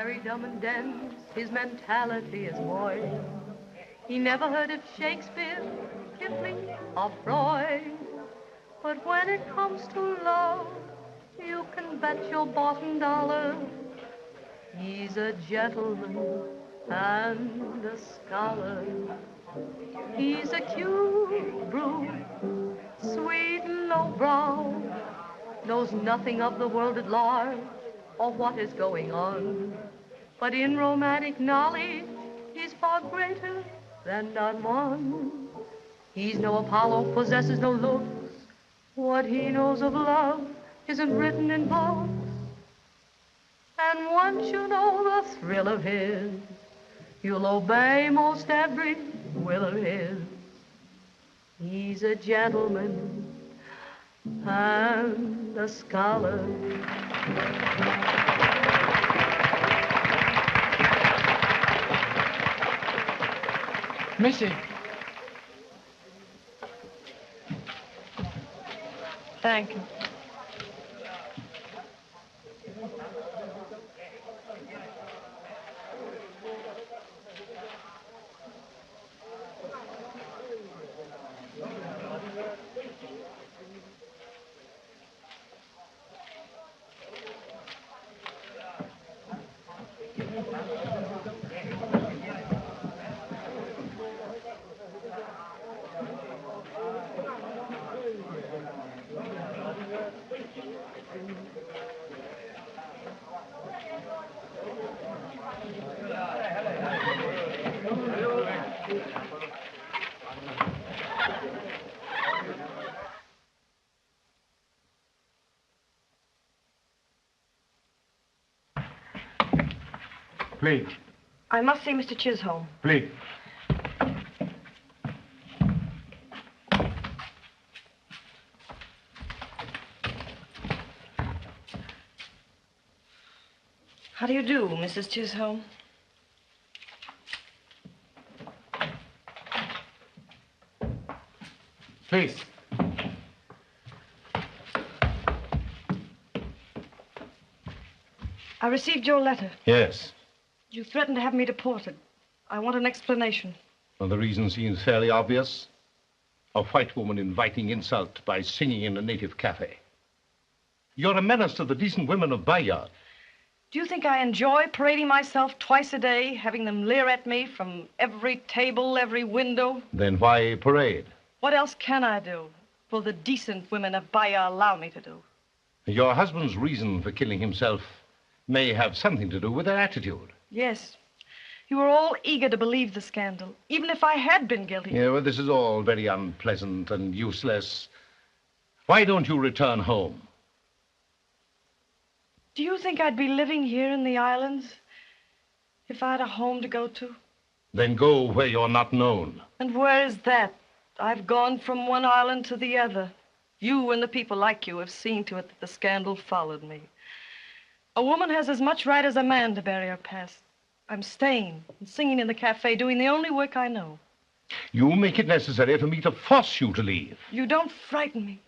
Very dumb and dense, his mentality is moist. He never heard of Shakespeare, Kipling, or Freud. But when it comes to love, you can bet your bottom dollar he's a gentleman and a scholar. He's a cute brute, sweet and low-brow, knows nothing of the world at large or what is going on. But in romantic knowledge, he's far greater than not one. He's no Apollo, possesses no looks. What he knows of love isn't written in books. And once you know the thrill of his, you'll obey most every will of his. He's a gentleman and a scholar. Missy. Thank you. Please. I must see Mr. Chisholm. Please. How do you do, Mrs. Chisholm? Please. I received your letter. Yes. You threatened to have me deported. I want an explanation. Well, the reason seems fairly obvious. A white woman inviting insult by singing in a native cafe. You're a menace to the decent women of Bayard. Do you think I enjoy parading myself twice a day, having them leer at me from every table, every window? Then why parade? What else can I do? Will the decent women of Bayard allow me to do? Your husband's reason for killing himself may have something to do with their attitude. Yes. You were all eager to believe the scandal, even if I had been guilty. Yeah, well, this is all very unpleasant and useless. Why don't you return home? Do you think I'd be living here in the islands if I had a home to go to? Then go where you're not known. And where is that? I've gone from one island to the other. You and the people like you have seen to it that the scandal followed me. A woman has as much right as a man to bury her past. I'm staying and singing in the cafe, doing the only work I know. You make it necessary for me to force you to leave. You don't frighten me.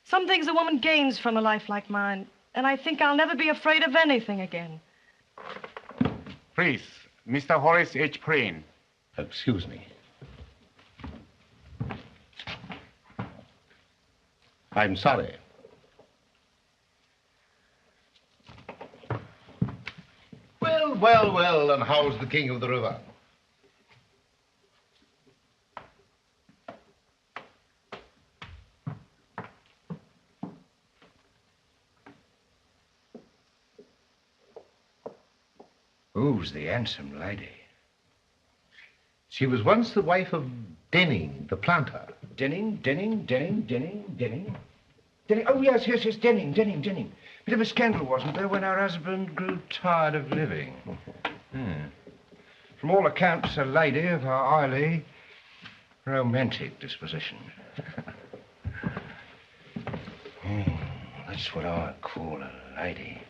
Some things a woman gains from a life like mine, and I think I'll never be afraid of anything again. Please, Mr. Horace H. Prin. Excuse me. I'm sorry. Well, and how's the King of the River? Who's the handsome lady? She was once the wife of Denning, the planter. Denning? Oh, yes, Denning. Bit of a scandal, wasn't there, when her husband grew tired of living? From all accounts, a lady of a highly romantic disposition. That's what I call a lady.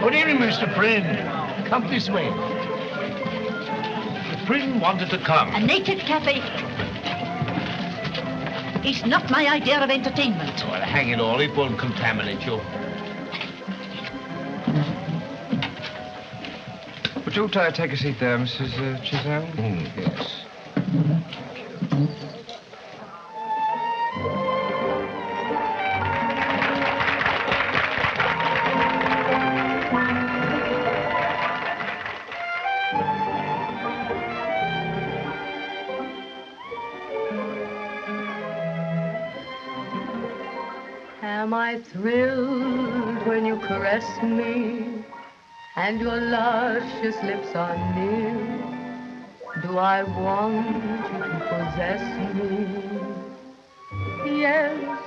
Good evening, Mr. Prin. Come this way. Prin wanted to come. A native cafe. It's not my idea of entertainment. Well, hang it all, it won't contaminate you. Would you take a seat there, Mrs. Chisholm? Yes. Am I thrilled when you caress me and your luscious lips are near? Do I want you to possess me? Yes,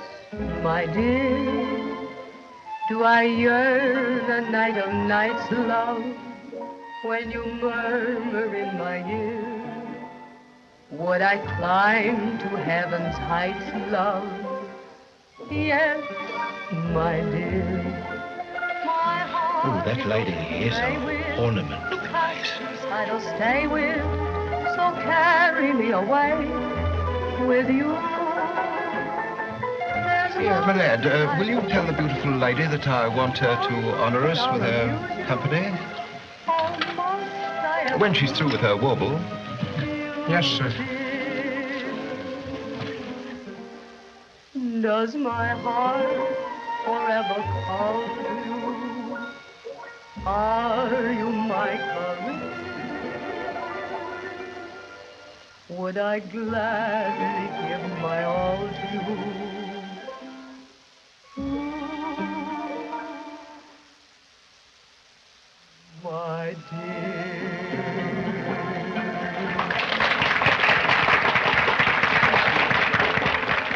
my dear. Do I yearn a night of nights, love, when you murmur in my ear? Would I climb to heaven's heights, love? Yes, my dear. My heart Oh, that lady is an ornament to the place. I'll stay with, so carry me away with you. Yeah, my lad, will you tell the beautiful lady that I want her to honor us with her company? When she's through with her warble. Yes, sir. Does my heart forever call to you? Are you my career? Would I gladly give my all to you? My dear.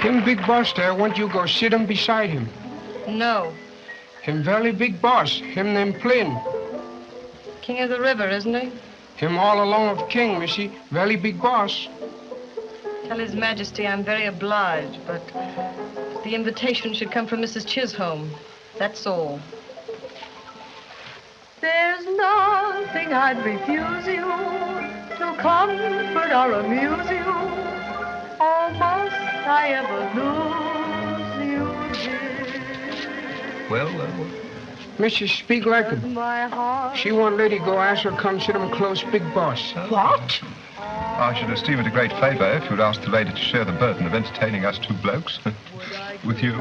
Him big boss there, want you go sit him beside him. No. Him very big boss, him named Prin. King of the river, isn't he? Him all along of king, missy, very big boss. Tell His Majesty I'm very obliged, but the invitation should come from Mrs. Chisholm. That's all. There's nothing I'd refuse you to comfort or amuse you. Oh, must I ever lose you, dear? Well. Missy, speak like him. My heart. She want lady go ask her come sit him close, big boss. What? I should esteem it a great favor if you'd ask the lady to share the burden of entertaining us two blokes. With you.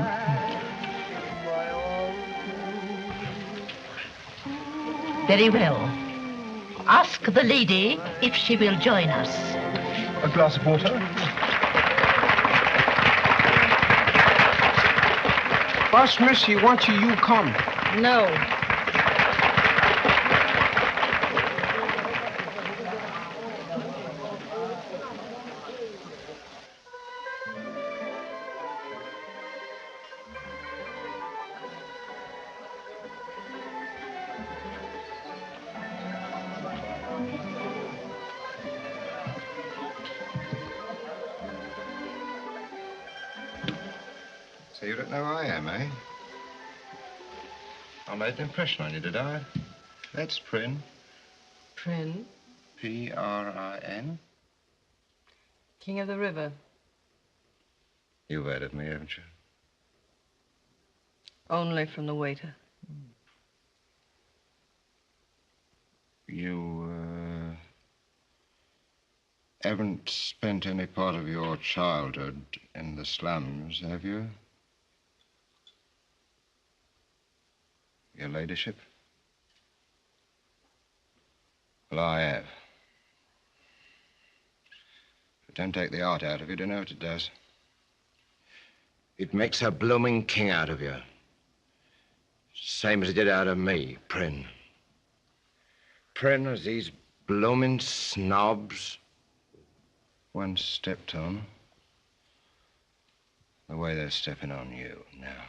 Very well. Ask the lady if she will join us. A glass of water? Boss, missy, want you come. No. So you don't know who I am, eh? I made an impression on you, did I? That's Prin. Prin, P-R-I-N. King of the river. You've heard of me, haven't you? Only from the waiter. You, haven't spent any part of your childhood in the slums, have you? Your ladyship? Well, I have. But don't take the art out of you, do you know what it does? It makes a blooming king out of you. Same as it did out of me, Prin. Prin, as these blooming snobs once stepped on, the way they're stepping on you now.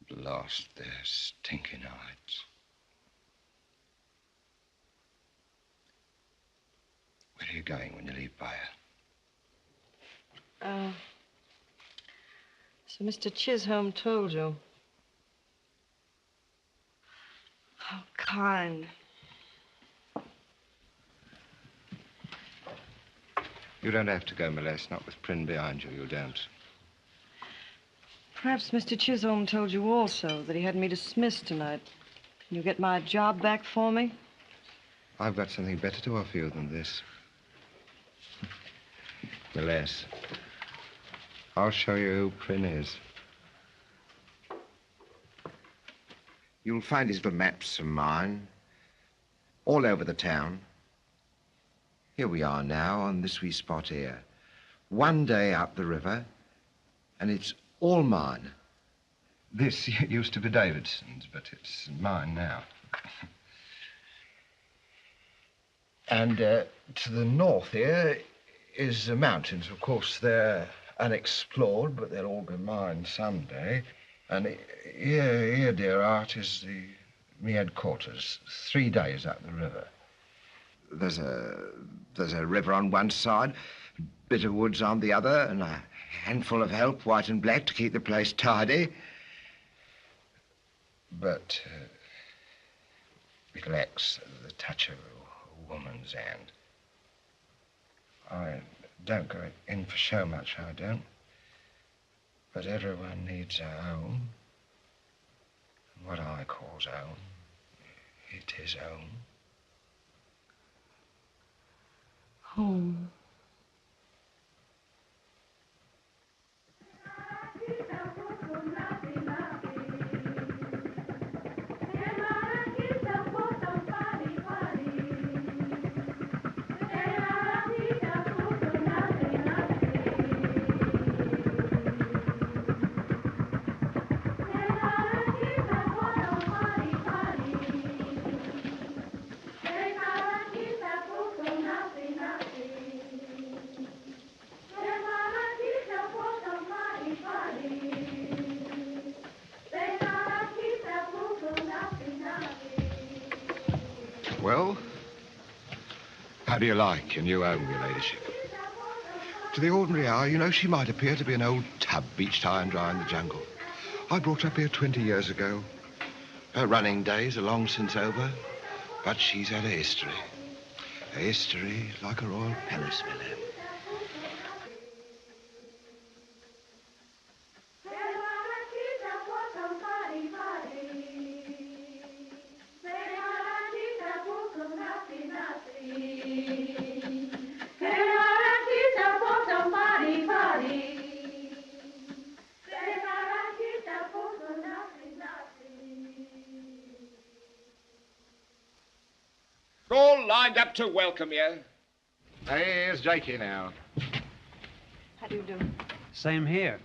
Blast their stinking hides. Where are you going when you leave Bayer? So Mr. Chisholm told you. How kind. You don't have to go, Molest. Not with Prin behind you. You don't. Perhaps Mr. Chisholm told you also that he had me dismissed tonight. Can you get my job back for me? I've got something better to offer you than this. Molest, I'll show you who Prin is. You'll find his little maps of mine all over the town. Here we are now on this wee spot here. One day up the river, and it's all mine. This used to be Davidson's, but it's mine now. And to the north here is the mountains. Of course, they're unexplored, but they'll all be mine someday. And here, dear Art, is me headquarters. 3 days up the river. There's a river on one side, a bit of woods on the other, and a handful of help, white and black, to keep the place tidy. But it lacks the touch of a woman's hand. I don't go in for show much, I don't. But everyone needs a home. And what I calls home, it is home. Home. Well, how do you like your new home, your ladyship? To the ordinary eye, you know, she might appear to be an old tub beached high and dry in the jungle. I brought up here 20 years ago. Her running days are long since over, but she's had a history. A history like a royal palace, my lad. All lined up to welcome you. Here's Jakey now. How do you do? Same here.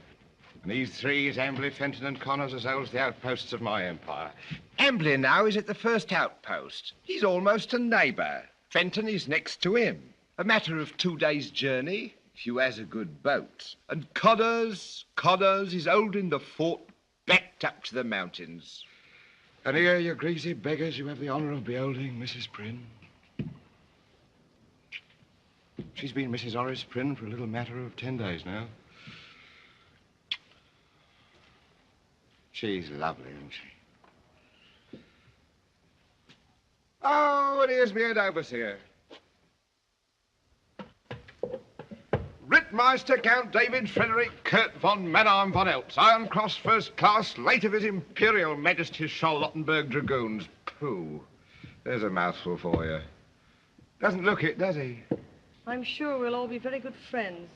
And these three is Ambley, Fenton, and Connors, as old as the outposts of my empire. Ambley now is at the first outpost. He's almost a neighbour. Fenton is next to him. A matter of 2 days' journey, if you has a good boat. And Connors is old in the fort, backed up to the mountains. And here, you greasy beggars, you have the honour of beholding Mrs. Prin. She's been Mrs. Horace Prin for a little matter of 10 days now. She's lovely, isn't she? Oh, and here's me head overseer. Rittmeister Count David Frederick Kurt von Mannheim von Eltz, Iron Cross First Class, late of His Imperial Majesty's Charlottenburg Dragoons. Pooh. There's a mouthful for you. Doesn't look it, does he? I'm sure we'll all be very good friends.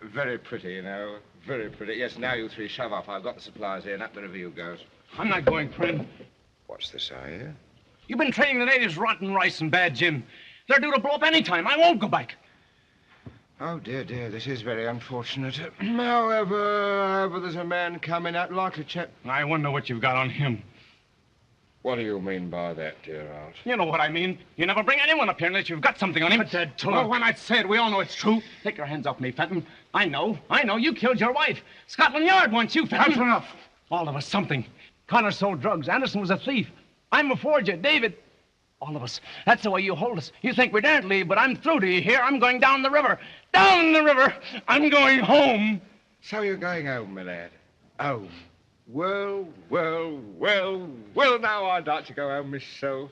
Very pretty, you know. Very pretty. Yes, now you three shove off. I've got the supplies here, and up the review goes. I'm not going, Prin. What's this I hear? You've been training the natives rotten rice and bad gin. They're due to blow up any time. I won't go back. Oh, dear, this is very unfortunate. However, there's a man coming out, likely chap. I wonder what you've got on him. What do you mean by that, dear Art? You know what I mean. You never bring anyone up here unless you've got something on him. But that talk. Well, when I say it, we all know it's true. Take your hands off me, Fenton. I know. You killed your wife. Scotland Yard wants you, Fenton. That's enough. All of us something. Connor sold drugs. Anderson was a thief. I'm a forger. David. All of us. That's the way you hold us. You think we daren't leave, but I'm through to you here. I'm going down the river. Down the river. I'm going home. So you're going home, my lad. Home. Well, well, well, well, now I'd like to go home myself.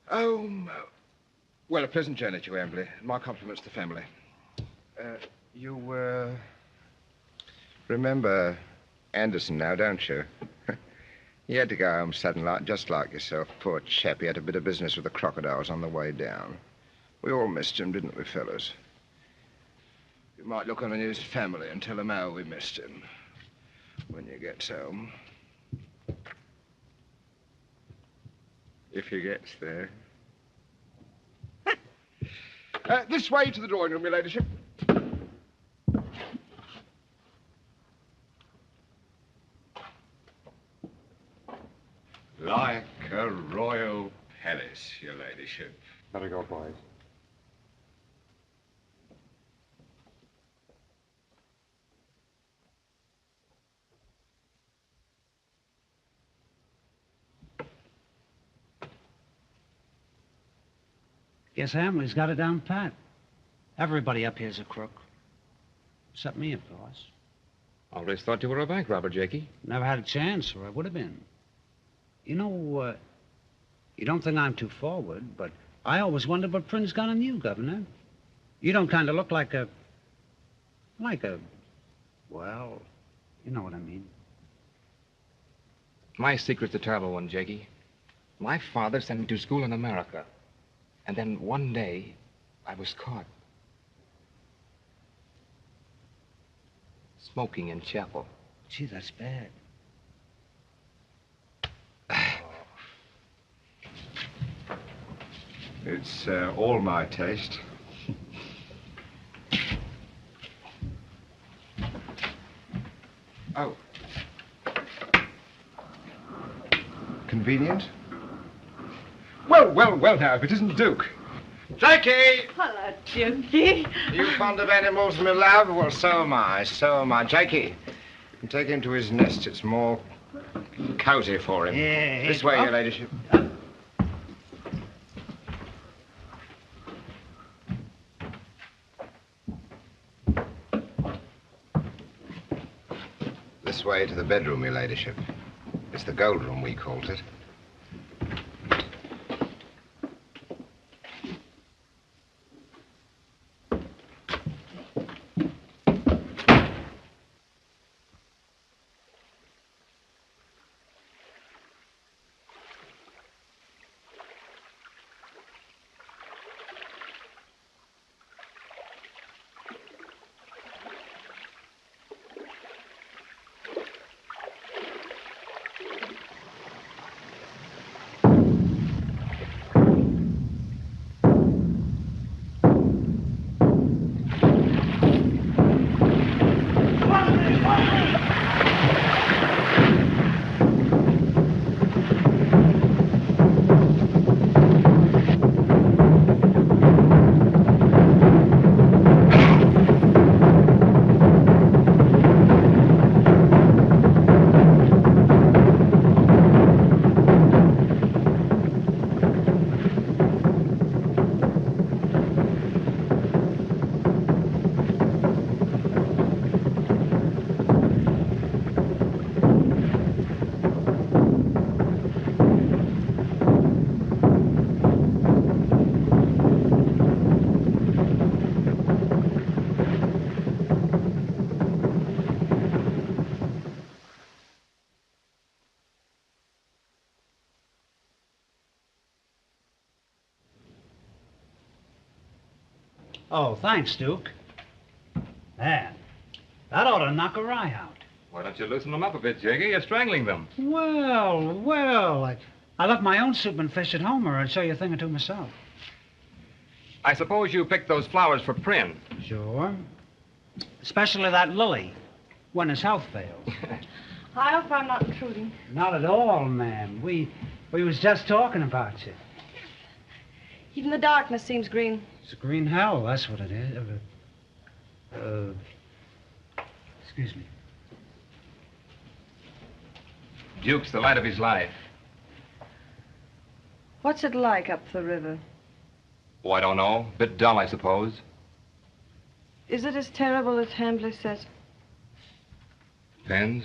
Oh, well, a pleasant journey to Embley. My compliments to the family. You remember Anderson now, don't you? He had to go home sudden like, just like yourself. Poor chap, he had a bit of business with the crocodiles on the way down. We all missed him, didn't we, fellas? You might look on his family and tell him how we missed him when you get home. If he gets there. This way to the drawing room, your ladyship. Like a royal palace, your ladyship. Better go, boys. Guess Hamley's got it down pat. Everybody up here's a crook. Except me, of course. Always thought you were a bank robber, Jakey. Never had a chance, or I would have been. You know, you don't think I'm too forward, but I always wondered what Prin's got on you, Governor. You don't kind of look like a... well, you know what I mean. My secret's a terrible one, Jakey. My father sent me to school in America. And then one day, I was caught. Smoking in chapel. Gee, that's bad. It's all my taste. Oh. Convenient? Well, well, well now, if it isn't Duke. Jakey! Hello, Dukey. Are you fond of animals, my love? Well, so am I, so am I. Jakey, you can take him to his nest. It's more cozy for him. Yeah, This way, your ladyship. This way to the bedroom, your ladyship. It's the gold room, we called it. Oh, thanks, Duke. Man, that ought to knock a eye out. Why don't you loosen them up a bit, Jakey? You're strangling them. Well, I left my own soup and fish at home, or I'd show you a thing or two myself. I suppose you picked those flowers for Prin. Sure. Especially that lily, when his health fails. I hope I'm not intruding. Not at all, ma'am. We was just talking about you. Even the darkness seems green. It's a green hell, that's what it is. Excuse me. Duke's the light of his life. What's it like up the river? Oh, I don't know. Bit dull, I suppose. Is it as terrible as Hambley says? Depends.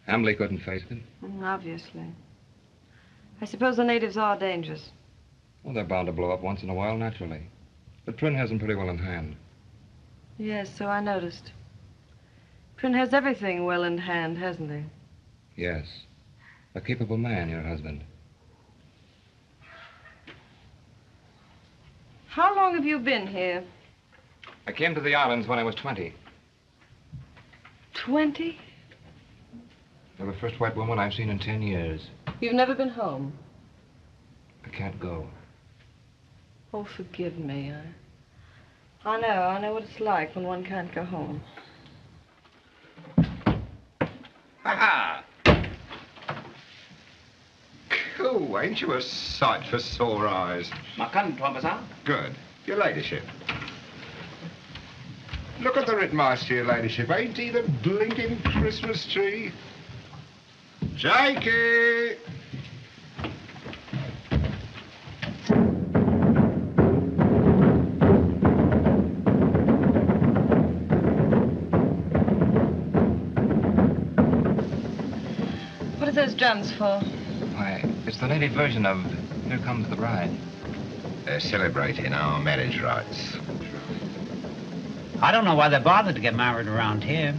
Hambley couldn't face it. Obviously. I suppose the natives are dangerous. Well, they're bound to blow up once in a while, naturally. But Prin has them pretty well in hand. Yes, so I noticed. Prin has everything well in hand, hasn't he? Yes. A capable man, your husband. How long have you been here? I came to the islands when I was 20. 20? You're the first white woman I've seen in 10 years. You've never been home? I can't go. Oh, forgive me. I know what it's like when one can't go home. Ha-ha! Cool, ain't you a sight for sore eyes? Good. Your ladyship. Look at the Rittmeister, your ladyship. Ain't he the blinking Christmas tree? Jakey! What are those drums for? Why, it's the native version of Here Comes the Bride. They're celebrating our marriage rights. I don't know why they bothered to get married around here.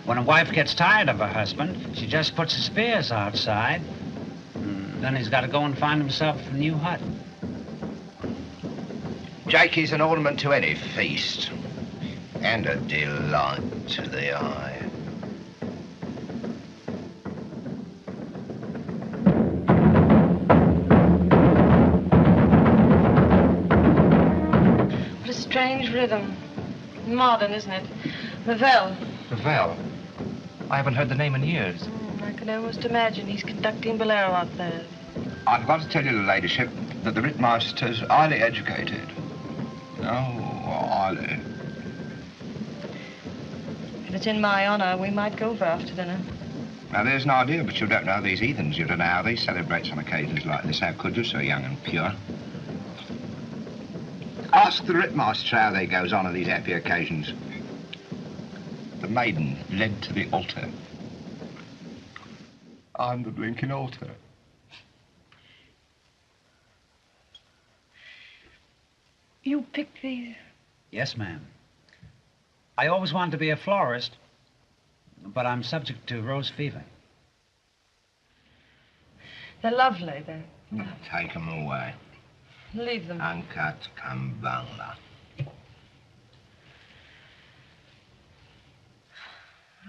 When a wife gets tired of her husband, she just puts his spears outside. Then he's got to go and find himself a new hut. Jakey's an ornament to any feast, and a delight to the eye. What a strange rhythm. Modern, isn't it? Ravel. Ravel? I haven't heard the name in years. I can almost imagine he's conducting Bolero out there. I've got to tell you, ladyship, that the Rittmeister's highly educated. Oh, highly. If it's in my honor, we might go for after dinner. Now, there's an idea, but you don't know these heathens. You don't know how they celebrate on occasions like this. How could you, so young and pure? Ask the Rittmeister how they goes on these happy occasions. The maiden led to the altar. I'm the blinking altar. You picked these? Yes, ma'am. I always wanted to be a florist, but I'm subject to rose fever. They're lovely. They're... Take them away. Leave them. Uncut Kambala.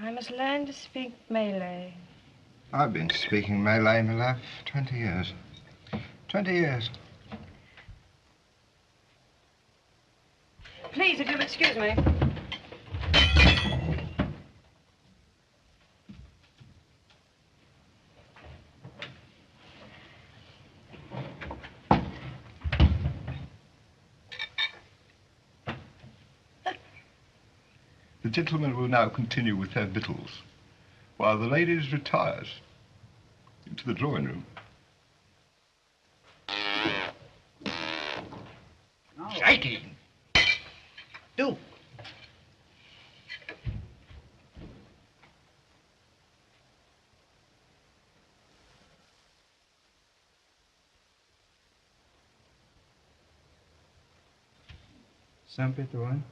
I must learn to speak Malay. I've been speaking Malay, my love, 20 years. 20 years. Please, if you'll excuse me. The gentlemen will now continue with their victuals, while the ladies retires into the drawing room. No. Jakey! Do. Sampai tuan.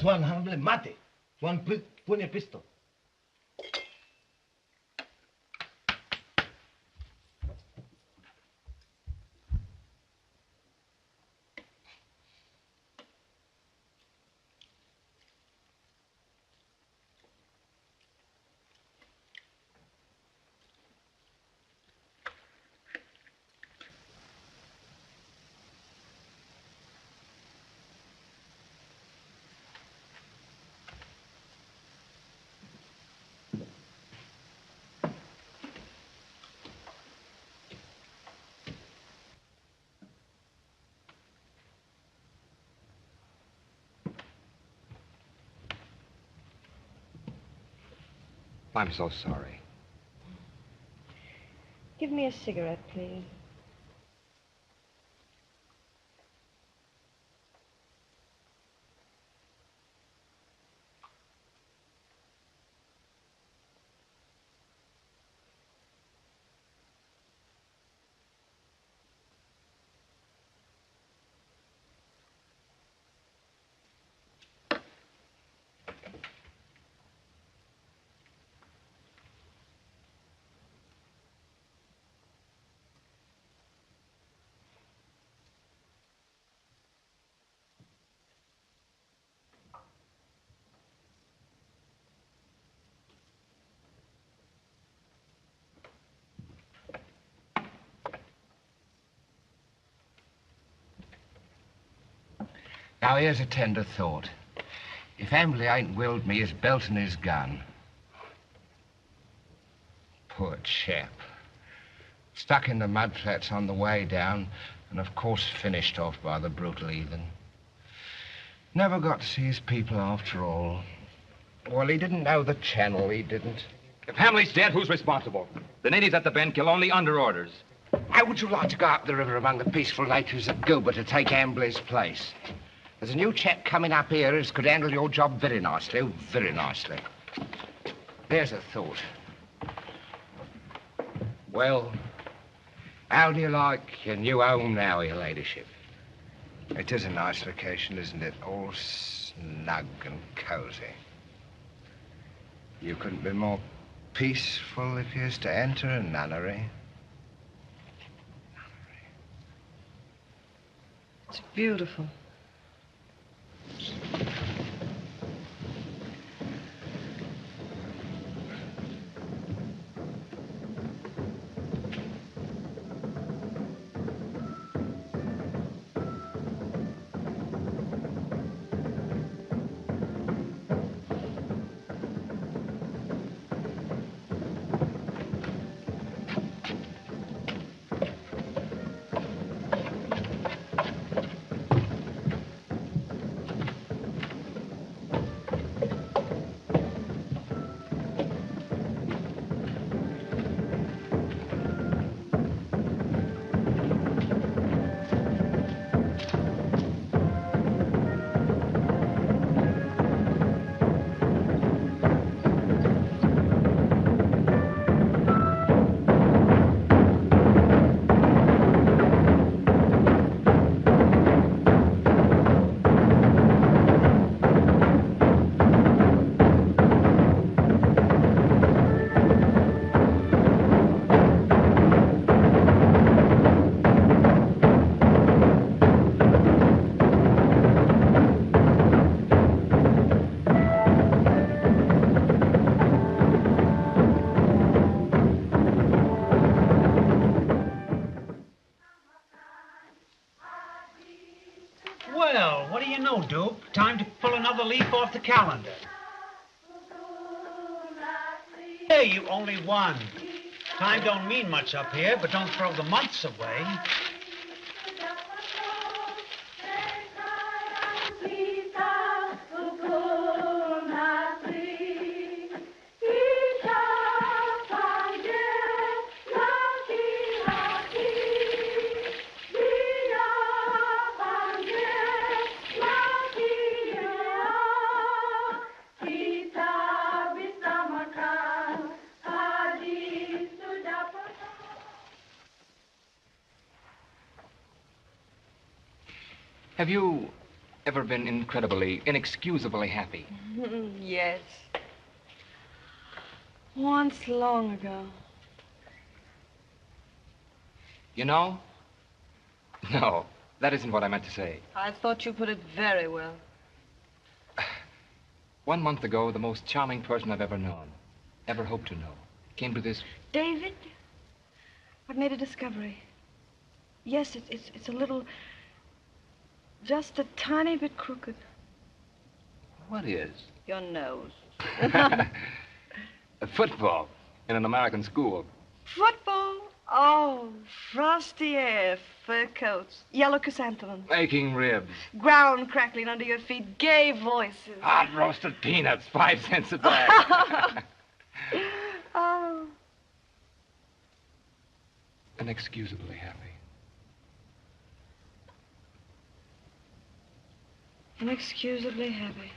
Tuan Hamble mate. Tuan punya pistol. I'm so sorry. Give me a cigarette, please. Now, here's a tender thought. If Emily ain't willed me his belt and his gun. Poor chap. Stuck in the mud flats on the way down, and of course finished off by the brutal heathen. Never got to see his people after all. Well, he didn't know the channel, he didn't. If Hamley's dead, who's responsible? The natives at the bend kill only under orders. How would you like to go up the river among the peaceful natives of Cuba to take Hamley's place? There's a new chap coming up here who could handle your job very nicely, oh, very nicely. There's a thought. Well, how do you like your new home now, your ladyship? It is a nice location, isn't it? All snug and cozy. You couldn't be more peaceful if you was to enter a nunnery. It's beautiful. Well, what do you know, Duke? Time to pull another leaf off the calendar. Hey, you only won. Time don't mean much up here, but don't throw the months away. Have you ever been incredibly, inexcusably happy? Yes. Once long ago. You know? No, that isn't what I meant to say. I thought you put it very well. 1 month ago, the most charming person I've ever known, ever hoped to know, came to this... David, I've made a discovery. Yes, it's a little... just a tiny bit crooked. What is? Your nose. A football in an American school. Football? Oh, frosty air, fur coats, yellow chrysanthemums. Baking ribs. Ground crackling under your feet, gay voices. Hot roasted peanuts, 5 cents a bag. Oh. Inexcusably happy. Inexcusably happy.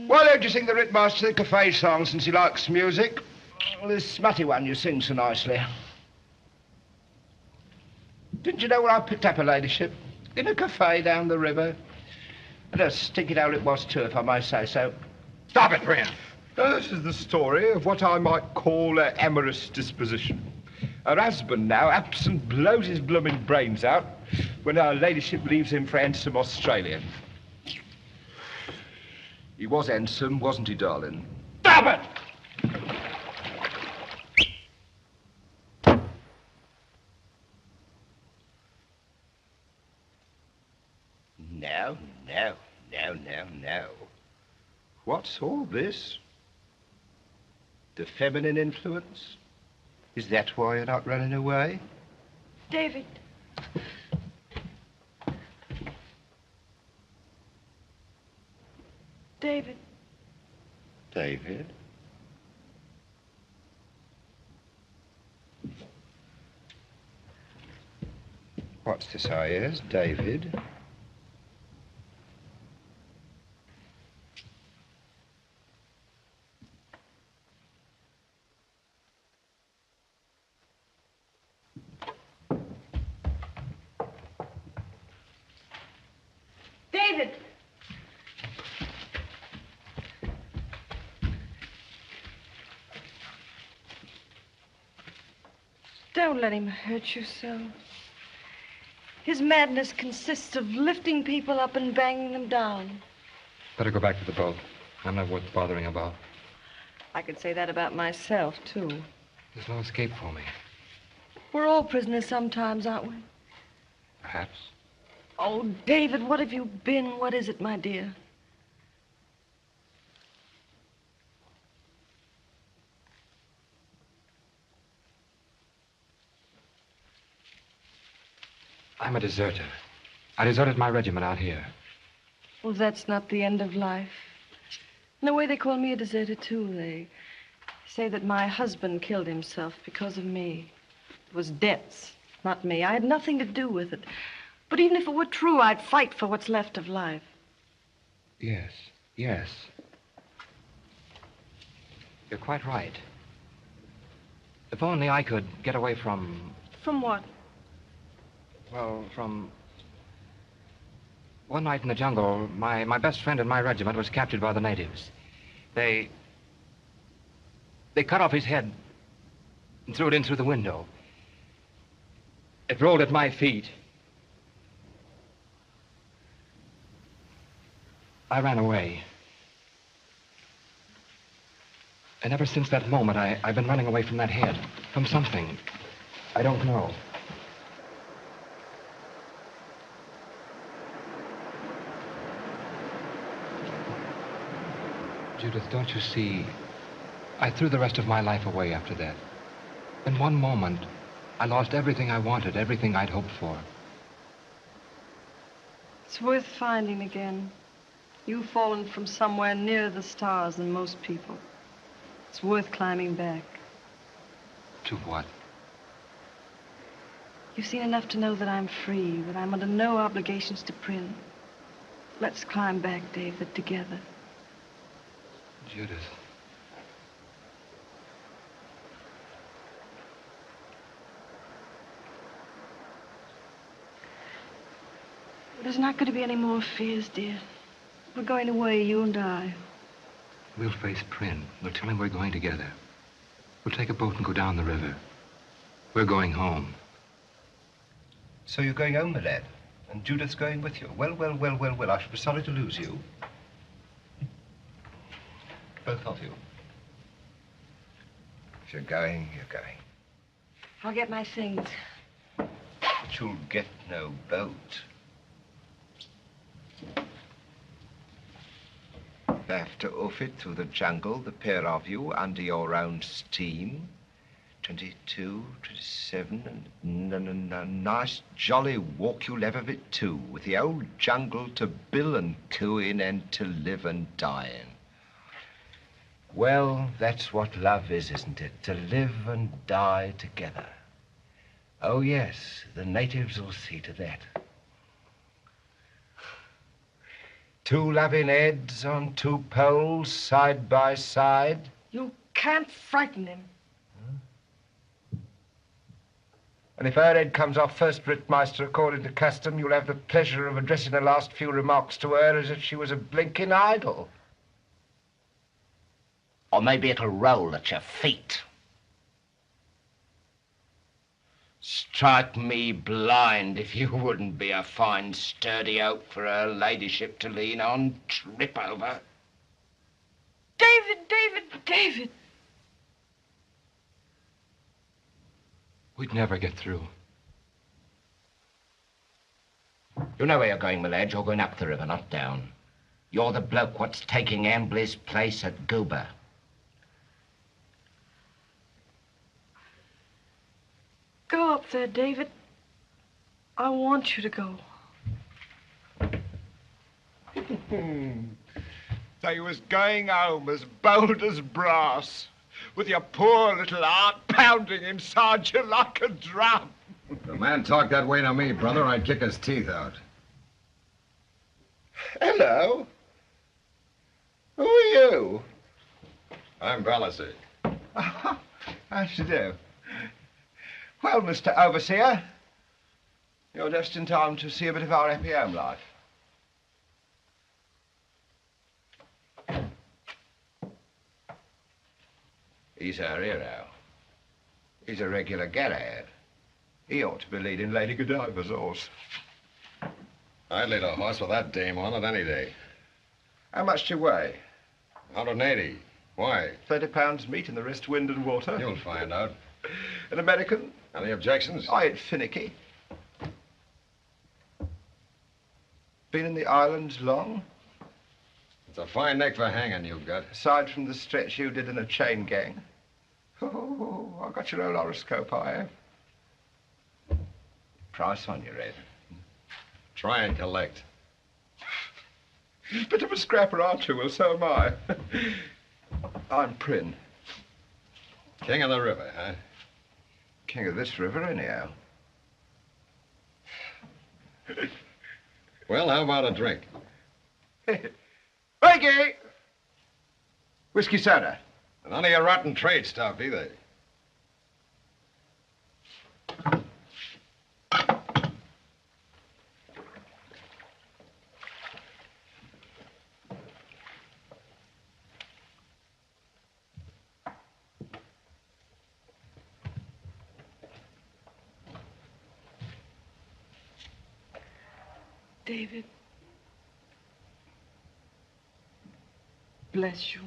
Why don't you sing the Ritmaster to the cafe song since he likes music? Well, this smutty one you sing so nicely. Didn't you know where I picked up her ladyship? In a cafe down the river. And a stinking hole it was, too, if I may say so. Stop it, Prin. Now, this is the story of what I might call an amorous disposition. Her husband now absent blows his blooming brains out when her ladyship leaves him for handsome Australian. He was handsome, wasn't he, darling? Stop it! No. What's all this? The feminine influence? Is that why you're not running away? David. David. David? What's this I hears, David? David! Don't let him hurt you so. His madness consists of lifting people up and banging them down. Better go back to the boat. I'm not worth bothering about. I could say that about myself, too. There's no escape for me. We're all prisoners sometimes, aren't we? Perhaps. Oh, David, what have you been? What is it, my dear? I'm a deserter. I deserted my regiment out here. Well, that's not the end of life. In a way, they call me a deserter, too. They say that my husband killed himself because of me. It was debts, not me. I had nothing to do with it. But even if it were true, I'd fight for what's left of life. Yes. You're quite right. If only I could get away from... From what? Well, from... One night in the jungle, my best friend in my regiment was captured by the natives. They cut off his head and threw it in through the window. It rolled at my feet. I ran away. And ever since that moment, I've been running away from that head. From something. I don't know. Judith, don't you see? I threw the rest of my life away after that. In one moment, I lost everything I wanted, everything I'd hoped for. It's worth finding again. You've fallen from somewhere nearer the stars than most people. It's worth climbing back. To what? You've seen enough to know that I'm free, that I'm under no obligations to Prin. Let's climb back, David, together. Judith. There's not going to be any more fears, dear. We're going away, you and I. We'll face Prin. We'll tell him we're going together. We'll take a boat and go down the river. We're going home. So you're going home, my lad? And Judith's going with you. Well, well, well, well, well. I shall be sorry to lose you. Both of you. If you're going, you're going. I'll get my things. But you'll get no boat. Have to hoof it through the jungle, the pair of you, under your own steam. 22, 27, and a nice jolly walk you'll have of it too, with the old jungle to bill and coo in and to live and die in. Well, that's what love is, isn't it? To live and die together. Oh, yes, the natives will see to that. Two loving heads on two poles, side by side. You can't frighten him. And if her head comes off first, Rittmeister, according to custom, you'll have the pleasure of addressing the last few remarks to her as if she was a blinking idol. Or maybe it'll roll at your feet. Strike me blind if you wouldn't be a fine sturdy oak for her ladyship to lean on, trip over. David, David, David. We'd never get through. You know where you're going, my lad. You're going up the river, not down. You're the bloke what's taking Ambly's place at Goober. Go up there, David. I want you to go. So you was going home as bold as brass, with your poor little heart pounding inside you like a drum. If a man talked that way to me, brother, I'd kick his teeth out. Hello. Who are you? I'm Balasik. How do you do? Well, Mr. Overseer, you're just in time to see a bit of our happy home life. He's our hero. He's a regular Galahad. He ought to be leading Lady Godiva's horse. I'd lead a horse with that dame on it any day. How much do you weigh? 180. Why? 30 pounds meat and the rest wind and water. You'll find out. An American? Any objections? I ain't finicky. Been in the islands long? It's a fine neck for hanging you've got. Aside from the stretch you did in a chain gang. Oh, I got your old horoscope, I have. Price on your head. Try and collect. Bit of a scrapper, aren't you? Well, so am I. I'm Prin. King of the river, huh? King of this river, anyhow. Well, how about a drink? Wakey! Whiskey soda. None of your rotten trade stuff, either. David. Bless you.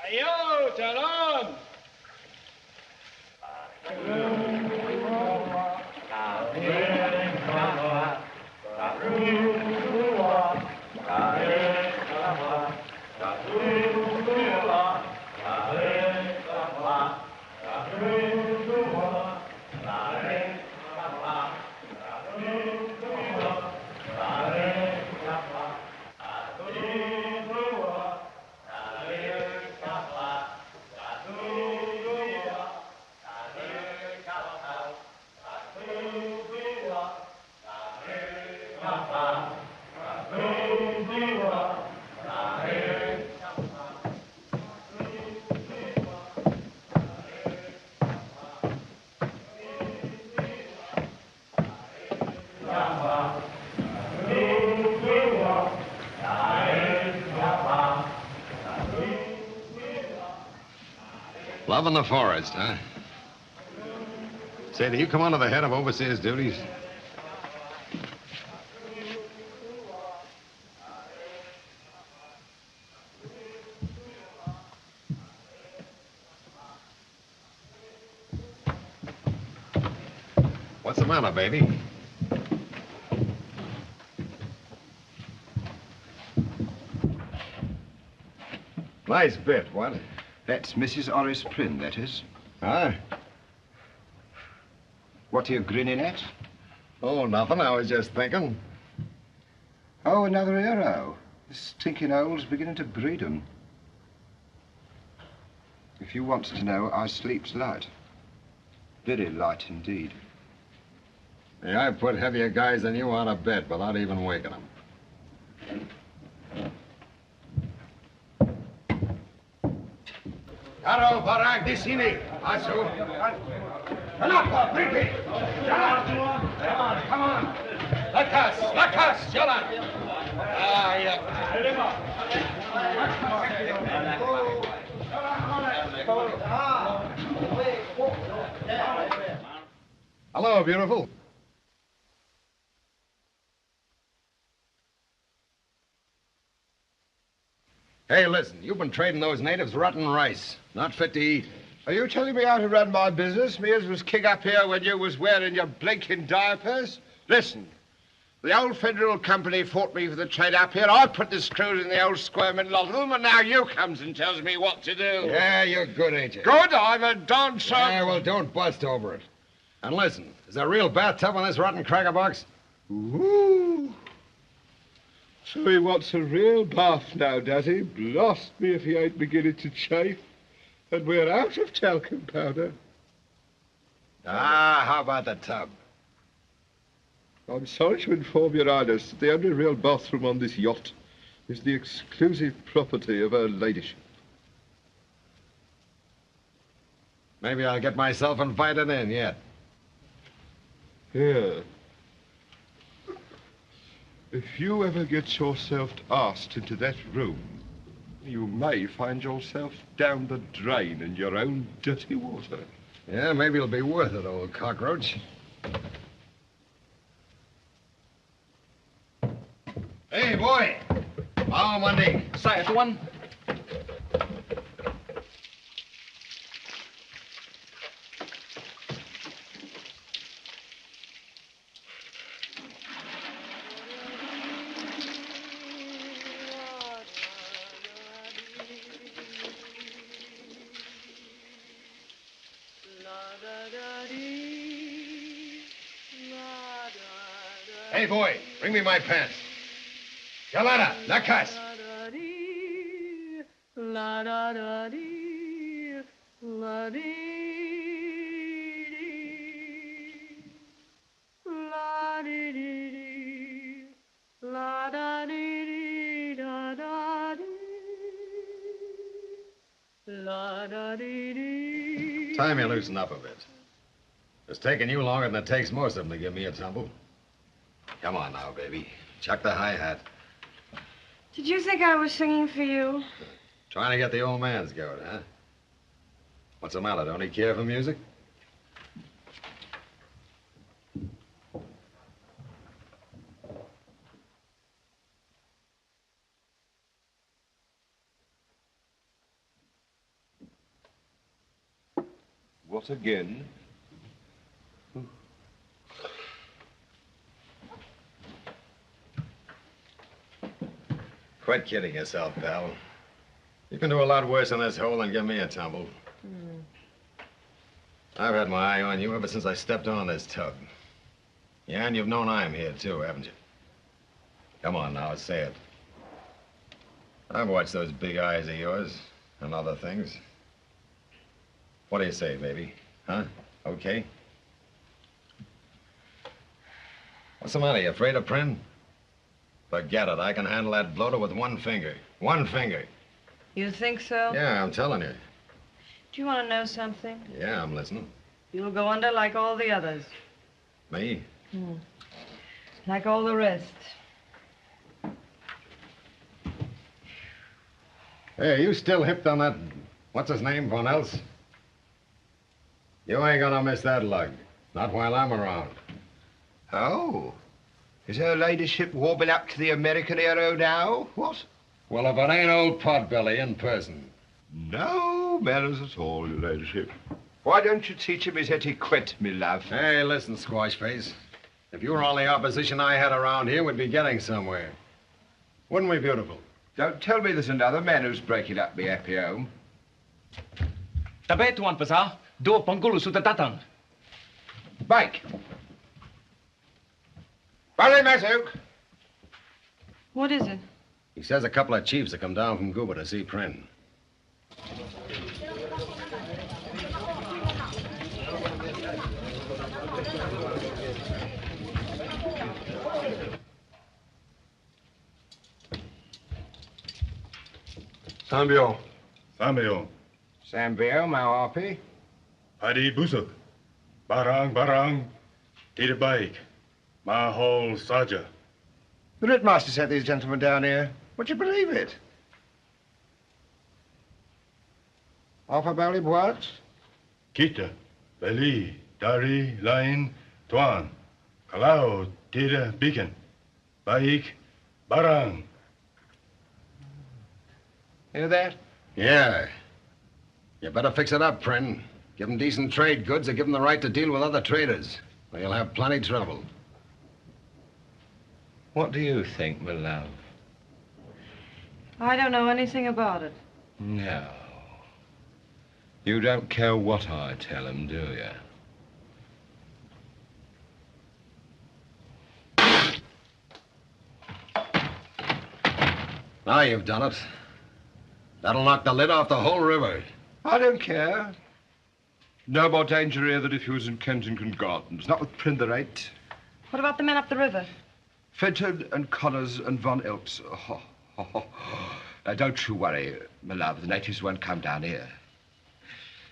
Ayo, turn on! Loving the forest, huh? Say, do you come under the head of overseer's duties? What's the matter, baby? Nice bit, what? That's Mrs. Horace Prin, that is. Huh? What are you grinning at? Oh, nothing. I was just thinking. Oh, another hero. This stinking hole's beginning to breed 'em. If you want to know, I sleeps light. Very light indeed. Yeah, I put heavier guys than you out of bed without even waking them. Carole, barang di sini. Masuk. Kenapa berhenti? Jalan. Come on. Lekas, jalan. Ah, ya. Hello, beautiful. Hey, listen, you've been trading those natives rotten rice. Not fit to eat. Are you telling me how to run my business? Me as was king up here when you was wearing your blinking diapers? Listen, the old federal company fought me for the trade up here. I put the screws in the old squirm in Lombard, and now you comes and tells me what to do. Yeah, you're good, ain't you? Good? I'm a darn son. Yeah, well, don't bust over it. And listen, is there a real bathtub on this rotten cracker box? Ooh. So he wants a real bath now, does he? Blast me if he ain't beginning to chafe. And we're out of talcum powder. Ah, how about the tub? I'm sorry to inform your Highness that the only real bathroom on this yacht is the exclusive property of her ladyship. Maybe I'll get myself invited in yet. Here. If you ever get yourself asked into that room, you may find yourself down the drain in your own dirty water. Yeah, maybe it'll be worth it, old cockroach. Hey, boy. Oh, Monday. Saya, tuan. Hey, boy, bring me my pants. Yolanda, Lakas. La da da dee, la dee dee, la dee dee dee, la da dee dee da da dee, la da dee dee. Time you loosen up a bit. It's taking you longer than it takes most of them to give me a tumble. Come on now, baby. Chuck the hi-hat. Did you think I was singing for you? Trying to get the old man's goat, huh? What's the matter? Don't he care for music? What again? Quit kidding yourself, pal. You can do a lot worse in this hole than give me a tumble. I've had my eye on you ever since I stepped on this tub. Yeah, and you've known I'm here, too, haven't you? Come on now, say it. I've watched those big eyes of yours and other things. What do you say, baby? Huh? Okay? What's the matter? You afraid of Prin? Forget it. I can handle that bloater with one finger. One finger. You think so? Yeah, I'm telling you. Do you want to know something? Yeah, I'm listening. You'll go under like all the others. Me? Like all the rest. Hey, you still hipped on that, what's his name, Von Else? You ain't gonna miss that lug. Not while I'm around. Oh. Is her ladyship warming up to the American hero now? What? Well, if it ain't old Potbelly in person. No manners at all, your ladyship. Why don't you teach him his etiquette, me love? Hey, listen, Squash Face. If you were all the opposition I had around here, we'd be getting somewhere. Wouldn't we, beautiful? Don't tell me there's another man who's breaking up me happy home. Tabe tuan pasa, do pangulu sudah datang. Mike. Barry Mazuk. What is it? He says a couple of chiefs have come down from Cuba to see Prin. Sambio. Sambio, mau api? Padi busuk. Barang, tidak baik. Mahal saja. The Ritmaster sent these gentlemen down here. Would you believe it? Apa bali buat? Kita beli dari lain tuan. Kalau tidak bikin baik barang. Hear that? Yeah. You better fix it up, Prin. Give them decent trade goods or give them the right to deal with other traders. Or you'll have plenty trouble. What do you think, my love? I don't know anything about it. No. You don't care what I tell him, do you? Now you've done it. That'll knock the lid off the whole river. I don't care. No more danger here than if he was in Kensington Gardens. Not with Prin the Eight. What about the men up the river? Fenton and Connors and Von Elks. Now, don't you worry, my love. The natives won't come down here.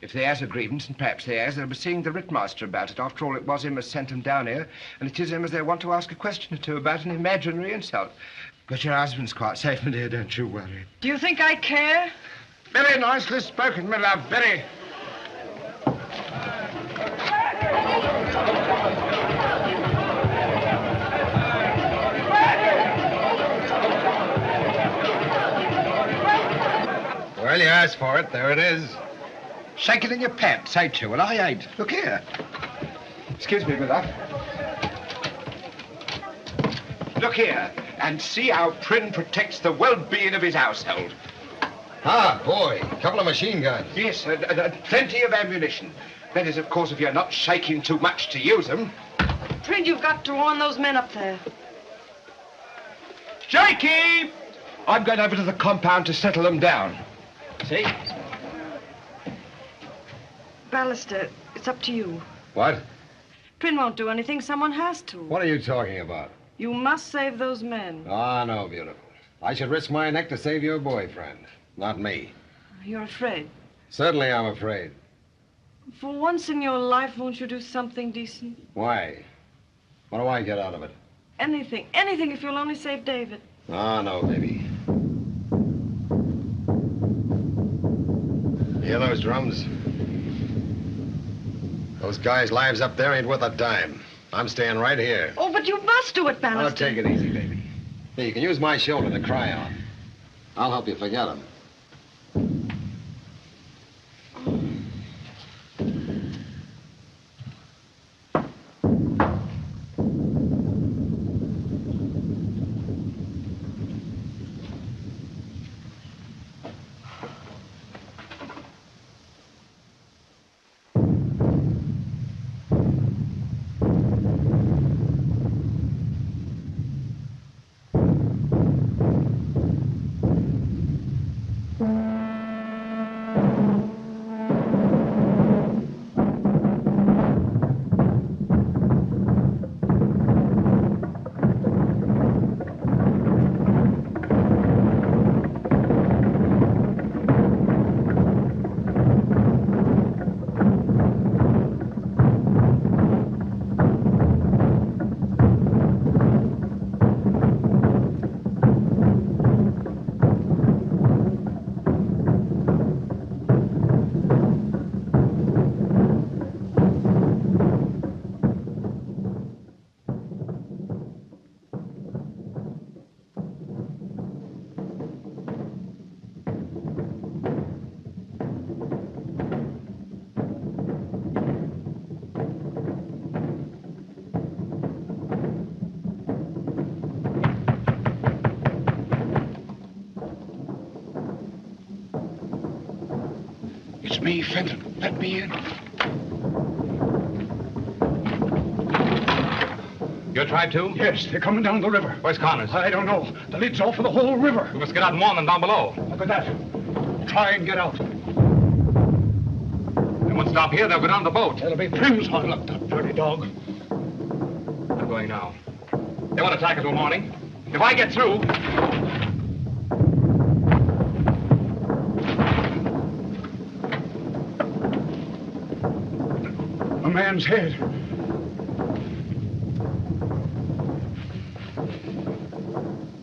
If they has a grievance, and perhaps they has, they'll be seeing the Ritmaster about it. After all, it was him as sent them down here, and it is him as they want to ask a question or two about an imaginary insult. But your husband's quite safe, my dear, don't you worry. Do you think I care? Very nicely spoken, my love, very. Well, you asked for it. There it is. Shake it in your pants, ain't you? Well, I ain't. Look here. Excuse me, my love. Look here, and see how Prin protects the well-being of his household. Ah, boy. A couple of machine guns. Yes, and plenty of ammunition. That is, of course, if you're not shaking too much to use them. Prin, you've got to warn those men up there. Jakey! I'm going over to the compound to settle them down. See? Ballister, it's up to you. What? Prin won't do anything. Someone has to. What are you talking about? You must save those men. Ah, no, beautiful. I should risk my neck to save your boyfriend. Not me. You're afraid. Certainly I'm afraid. For once in your life, won't you do something decent? Why? What do I get out of it? Anything if you'll only save David. Ah, no, baby. Hear those drums? Those guys' lives up there ain't worth a dime. I'm staying right here. Oh, but you must do it, Ballister. I'll take it easy, baby. Here, you can use my shoulder to cry on. I'll help you forget him. It's me, Fenton. Let me in. Your tribe, too? Yes, they're coming down the river. Where's Connors? I don't know. The lid's off for the whole river. We must get out and warn them down below. Look at that. Try and get out. They won't stop here. They'll go down the boat. That'll be Prin's hard luck, that dirty dog. I'm going now. They won't attack until morning. If I get through... A man's head.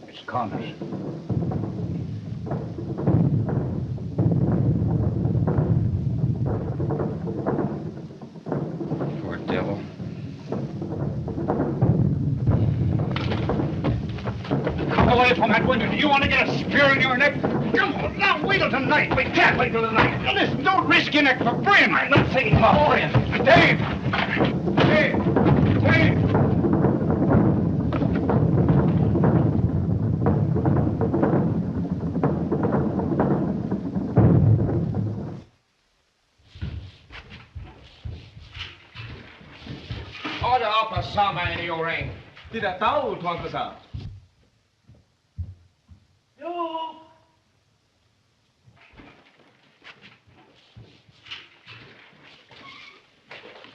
It's Connors. Poor devil. Come away from that window. Do you want to get a spear in your neck? Come on, now wait till tonight. We can't wait till tonight. Now listen, don't risk your neck for Prin. I'm not saying about Prin. Dave! Dave! Dave! Order up a summer in your ring. Tidak tahu, Tuan Besar.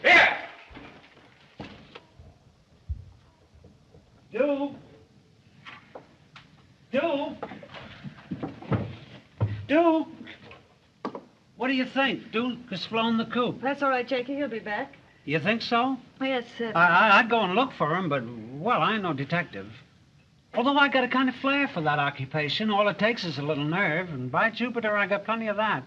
Here! Do? What do you think? Duke has flown the coop. That's all right, Jakey. He'll be back. You think so? Yes, sir. I'd go and look for him, but, well, I ain't no detective. Although I got a kind of flair for that occupation. All it takes is a little nerve, and by Jupiter, I got plenty of that.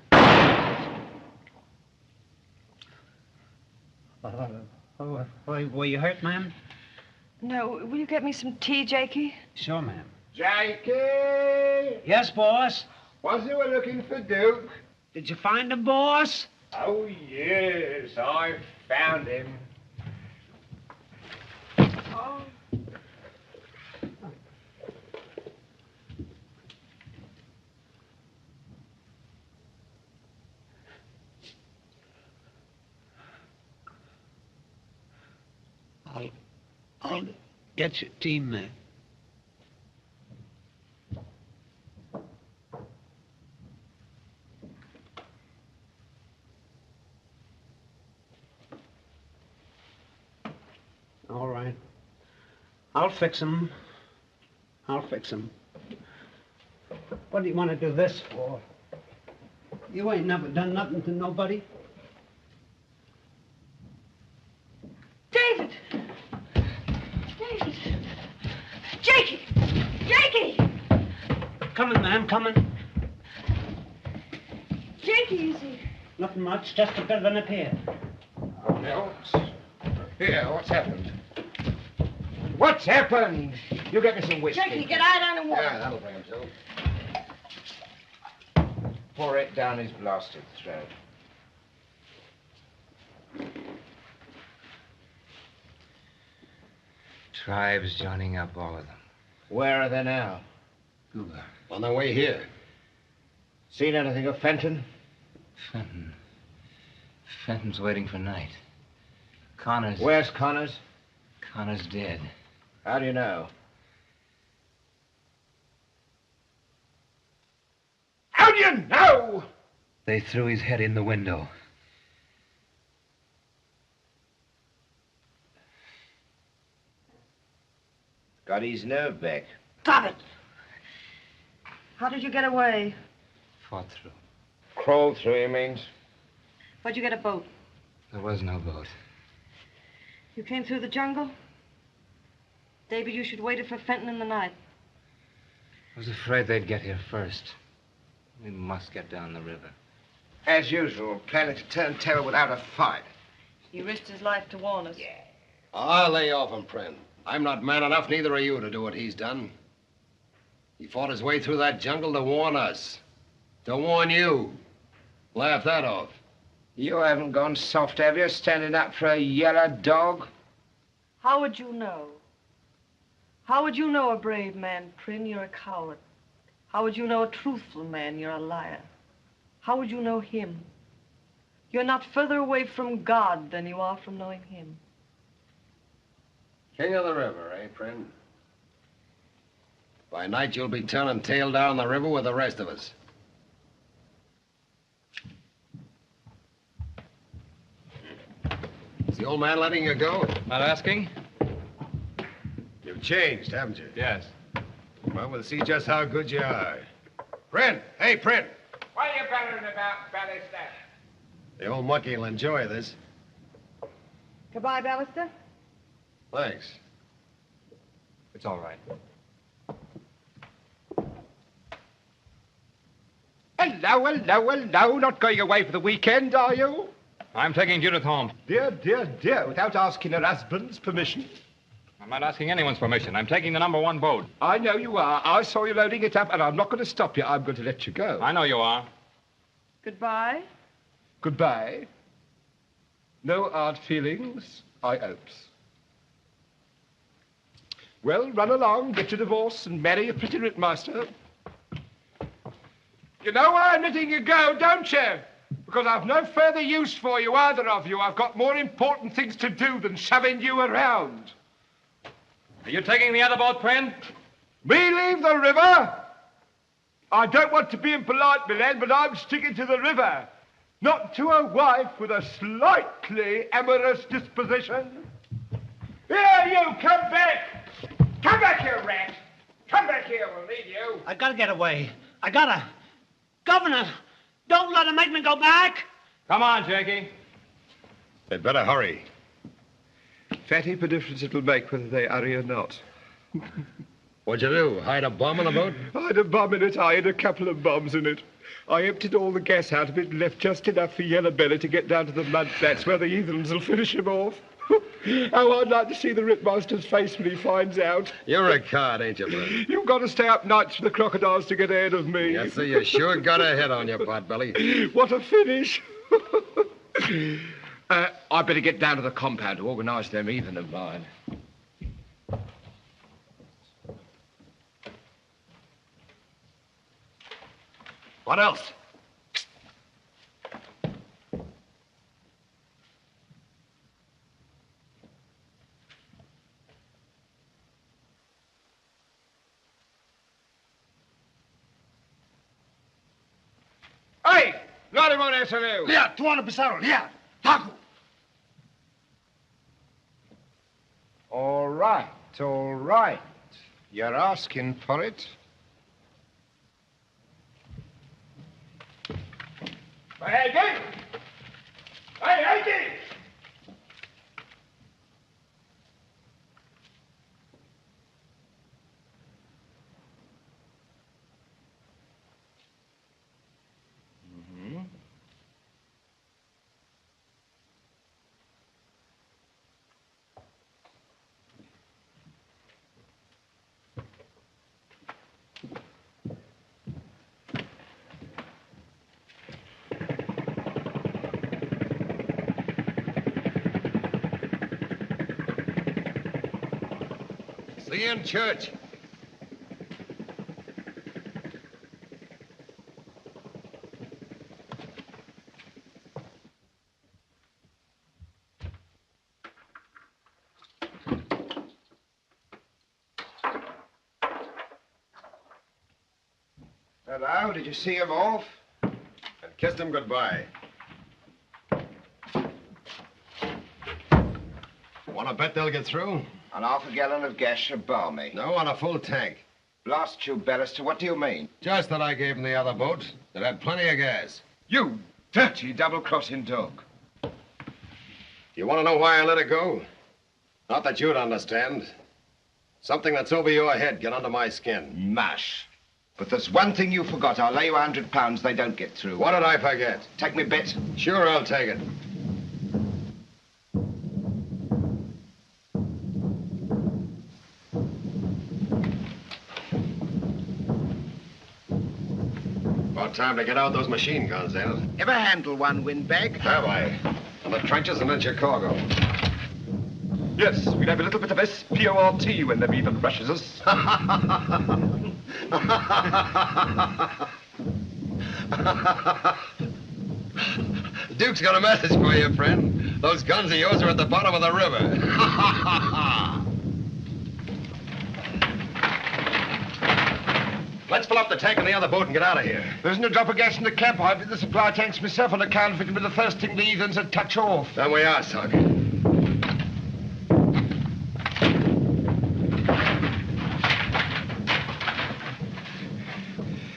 Were you hurt, ma'am? No. Will you get me some tea, Jakey? Sure, ma'am. Jakey! Yes, boss? Was you looking for Duke? Did you find him, boss? Oh, yes, I found him. Oh. I'll get your team there. All right. I'll fix him. What do you want to do this for? You ain't never done nothing to nobody. David! David! Jakey! Jakey! Coming, ma'am, coming. Jakey, is he? Nothing much, just a bit of a nip here. Oh, no. Here, what's happened? What's happened? You get me some whiskey. Jakey, get out on the water. Yeah, that'll bring him to. Pour it down his blasted throat. Tribes joining up, all of them. Where are they now? Cuba. On their way here. Seen anything of Fenton? Fenton. Fenton's waiting for night. Connors... Where's Connors? Connors dead. How do you know? How do you know? They threw his head in the window. Got his nerve back. Stop it! How did you get away? Fought through. Crawled through, he means. Where'd you get a boat? There was no boat. You came through the jungle? David, you should waited for Fenton in the night. I was afraid they'd get here first. We must get down the river. As usual, planning to turn tail without a fight. He risked his life to warn us. Yeah. I'll lay off him, Prin. I'm not man enough, neither are you, to do what he's done. He fought his way through that jungle to warn us. To warn you. Laugh that off. You haven't gone soft, have you, standing up for a yellow dog? How would you know? How would you know a brave man, Prin? You're a coward. How would you know a truthful man? You're a liar. How would you know him? You're not further away from God than you are from knowing him. King of the river, eh, Prin? By night, you'll be turning tail down the river with the rest of us. Is the old man letting you go? Not asking? You've changed, haven't you? Yes. Well, we'll see just how good you are. Prin! Hey, Prin! What are you bellowing about, Ballister? The old monkey will enjoy this. Goodbye, Ballister. Thanks. It's all right. Hello. Not going away for the weekend, are you? I'm taking Judith home. Dear. Without asking her husband's permission. I'm not asking anyone's permission. I'm taking the #1 boat. I know you are. I saw you loading it up, and I'm not going to stop you. I'm going to let you go. I know you are. Goodbye. Goodbye. No hard feelings, I hopes. Well, run along, get your divorce, and marry a pretty ritmaster. You know why I'm letting you go, don't you? Because I've no further use for you, either of you. I've got more important things to do than shoving you around. Are you taking the other boat, Prin? Me leave the river? I don't want to be impolite, Milan, but I'm sticking to the river. Not to a wife with a slightly amorous disposition. Here, you, come back! Come back here, rat! Come back here, we'll need you. I gotta get away. I gotta. Governor, don't let him make me go back. Come on, Jakey. They'd better hurry. Fatty for difference it'll make whether they hurry or not. What'd you do? Hide a bomb in the boat? I had a bomb in it. I had a couple of bombs in it. I emptied all the gas out of it and left just enough for Yellow Belly to get down to the mud flats where the heathens will finish him off. How I'd like to see the Ripmaster's face when he finds out. You're a card, ain't you, Prin? You've got to stay up nights for the crocodiles to get ahead of me. Yes, sir, you sure got a head on your potbelly. What a finish. I'd better get down to the compound to organise them heathen of mine. What else? Hey! Not him on SLU! Lihat, Tuan Besar, lihat. Taku. All right. You're asking for it. Hey, Hey! See you in church. Hello, did you see him off? And kissed him goodbye. Want to bet they'll get through? On half a gallon of gas should bar me. No, on a full tank. Blast you, Ballister, what do you mean? Just that I gave them the other boat. That had plenty of gas. You dirty double-crossing dog. You want to know why I let it go? Not that you'd understand. Something that's over your head get under my skin. Mush. But there's one thing you forgot. I'll lay you £100 they don't get through. What did I forget? Take me bet. Sure, I'll take it. About time to get out those machine guns, ain't it? Ever handle one windbag? Have I? In the trenches and in Chicago. Yes, we'll have a little bit of SPORT when the heathen rushes us. Duke's got a message for you, friend. Those guns of yours are at the bottom of the river. Ha ha ha ha! Let's fill up the tank in the other boat and get out of here. There isn't a drop of gas in the camp. I've been the supply tanks myself on account of it, but the first thing the heathens would touch off. Then we are, son.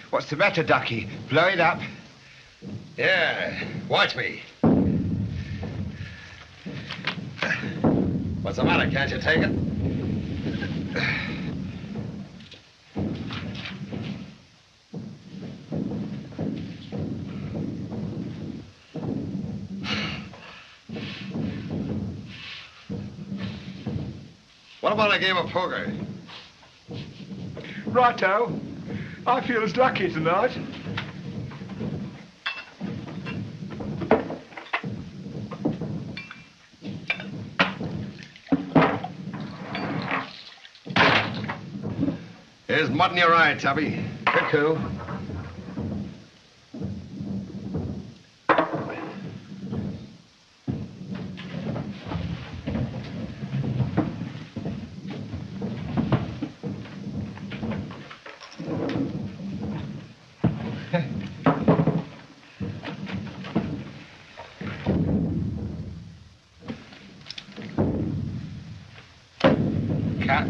What's the matter, Ducky? Blow it up. Yeah, watch me. What's the matter? Can't you take it? What about a game of poker? Righto. I feel as lucky tonight. Here's mutton your eye, Tubby. Cuckoo. Cat.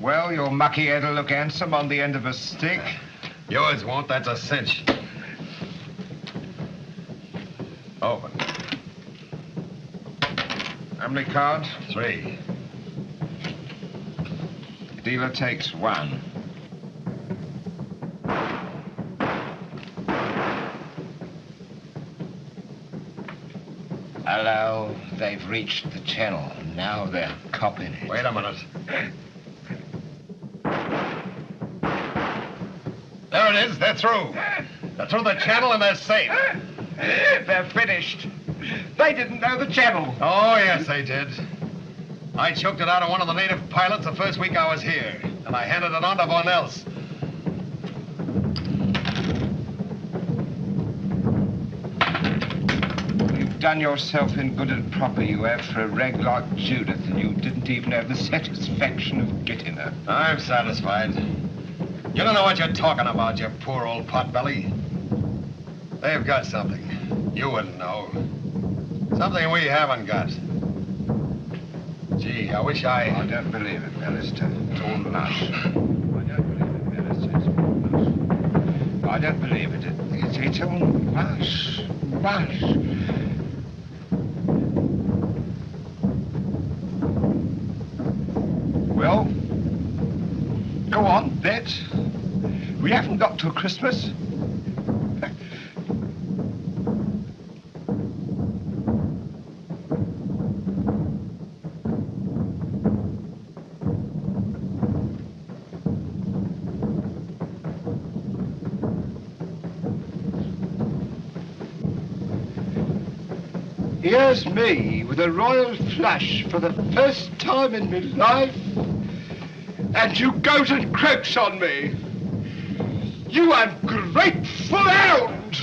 Well, your mucky head'll look handsome on the end of a stick. Yours won't, that's a cinch. Open. How many cards? 3. Dealer takes 1. Hello, they've reached the channel. Now they're copping it. Wait a minute. There it is. They're through. They're through the channel and they're safe. They're finished. They didn't know the channel. Oh, yes, they did. I choked it out of one of the native pilots the first week I was here, and I handed it on to one else. You've done yourself in good and proper, you have, for a reg like Judith, and you didn't even have the satisfaction of getting her. I'm satisfied. You don't know what you're talking about, you poor old potbelly. They've got something. You wouldn't know. Something we haven't got. Gee, I wish I don't believe it, Ballister. It's all mush. I don't believe it, Ballister. It's all mush. I don't believe it. It's all mush. Mush. Well, go on, bet. We haven't got till Christmas. Here's me with a royal flush for the first time in my life, and you goes and croaks on me. You ungrateful hound!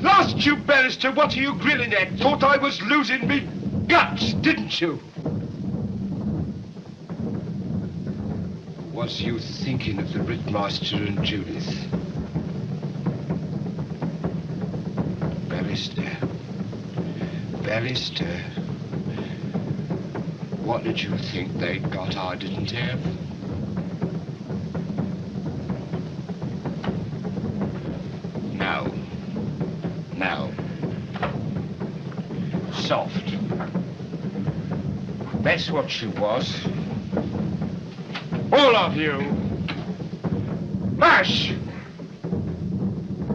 Blast you, Ballister, what are you grinning at? Thought I was losing me guts, didn't you? Was you thinking of the Rittmaster and Judith? Ballister. Ballister. What did you think they'd got I didn't have? Now. Now. Soft. That's what she was. All of you. Mash!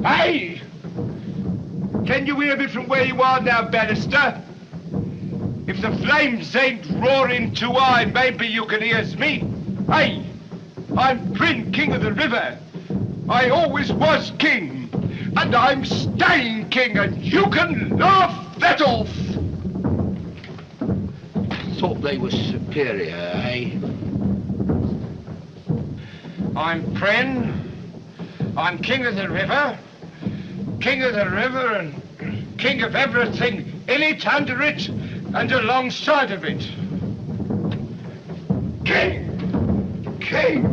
Hey! Can you hear me from where you are now, Ballister? If the flames ain't roaring too high, maybe you can hear me. Hey! I'm Prin, king of the river. I always was king. And I'm staying king, and you can laugh that off. Thought they were superior, eh? I'm Prin. I'm king of the river. King of the river and king of everything in it, under it, and alongside of it. King! King!